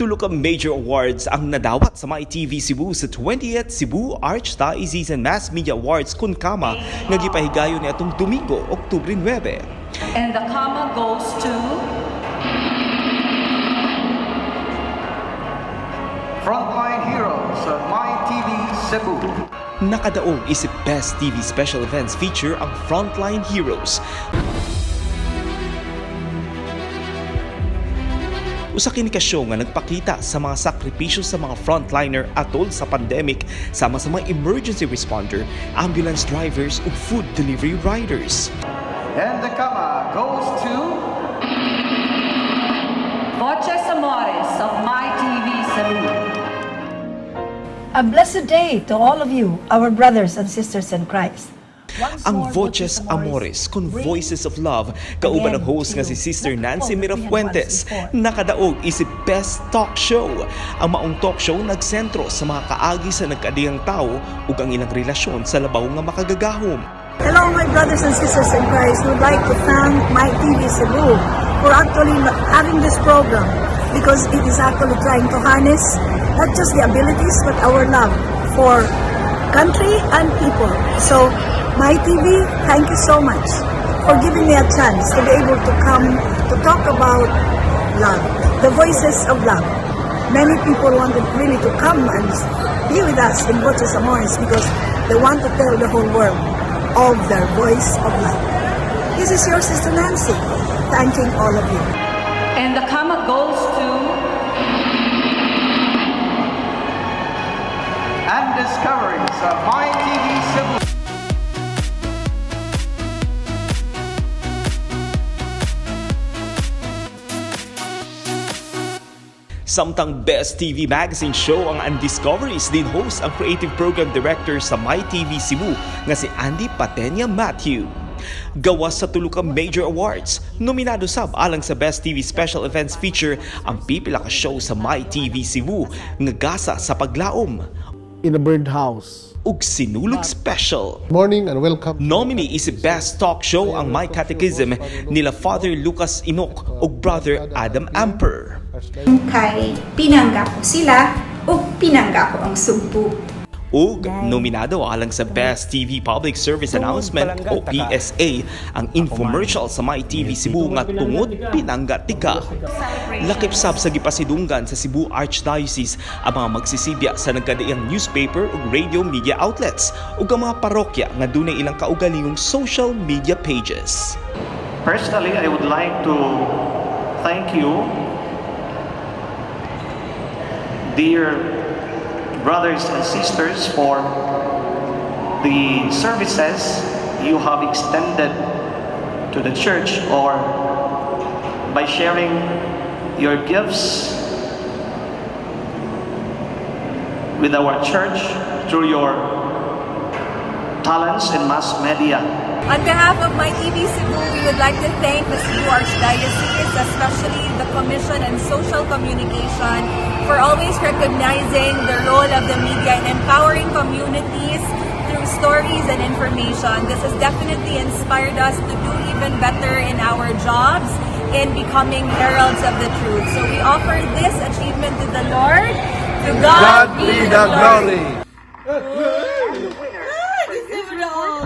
Tulo ka major awards ang nadawat sa MyTV Cebu sa 20th Cebu Archdiocese and Mass Media Awards kunkama nga gipahigayon ni atong Domingo, Oktubre 9. And the comma goes to Frontline Heroes of MyTV Cebu. Nakadaog isip Best TV Special Events feature ang Frontline Heroes. Usa kini ka show nga nagpakita sa mga sakripisyo sa mga frontliner atol sa pandemic sama sa mga emergency responder, ambulance drivers ug food delivery riders. And the comma goes to Voces Amoris of MyTV Cebu. A blessed day to all of you, our brothers and sisters in Christ. Ang Voces Amoris kung Voices of Love, kauban ang host nga si Sister Nancy Mirafuentes, nakadaog isip Best Talk Show. Ang maong talk show nagsentro sa mga kaagi sa nagkadiyang tao ug ang ilang relasyon sa labaw nga makagagahom. Hello, my brothers and sisters in Christ. We'd like to thank MyTV Cebu for actually having this program because it is actually trying to harness not just the abilities but our love for country and people. So, MyTV, thank you so much for giving me a chance to be able to come to talk about love, the voices of love. Many people wanted really to come and be with us in Voces Amoris because they want to tell the whole world of their voice of love. This is your sister Nancy, thanking all of you. And the comma goes to AnDiscoveries of MyTV Cebu. Samtang Best TV Magazine Show ang AnDiscoveries, din host ang Creative Program Director sa MyTV Cebu nga si Andy Patenya Matthew. Gawas sa tulo ka major awards, nominado sab alang sa Best TV Special Events feature ang pipila ka show sa MyTV Cebu nga Gasa sa Paglaom in a burned house. ug Sinulog Special. Morning and welcome. Nominee is Best Talk Show ang My Catechism nila Father Lucas Inok ug Brother Adam Amper. Kay pinangga ko sila o pinangga ko ang sugpo. Ug nominado alang sa Best TV Public Service Announcement o PSA ang infomercial sa MyTV Cebu nga Tungod Pinangga Tika. Lakip sab sa gipasidunggan sa Cebu Archdiocese ang mga magsisibya sa nagkadaiyang newspaper ug radio media outlets ug ang mga parokya nga dunay ilang kaugalingong social media pages. Personally, I would like to thank you, dear brothers and sisters, for the services you have extended to the church or by sharing your gifts with our church through your talents in mass media. On behalf of MyTV Cebu, we would like to thank the Cebu Archdiocese, especially the Commission on Social Communication, for always recognizing the role of the media in empowering communities through stories and information. This has definitely inspired us to do even better in our jobs in becoming heralds of the truth. So we offer this achievement to the Lord. To God be the glory.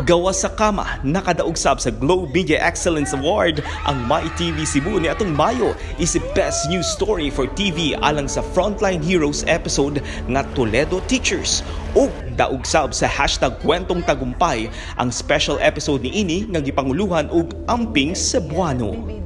Gawas sa kama, nakadaog sab sa Globe Media Excellence Award ang MyTV Cebu Niadtong Mayo is the best news story for TV alang sa Frontline Heroes episode nga Toledo Teachers. O daog sab sa #kwentong tagumpay ang special episode ni ini nga gipanguluhan og Amping Cebuano.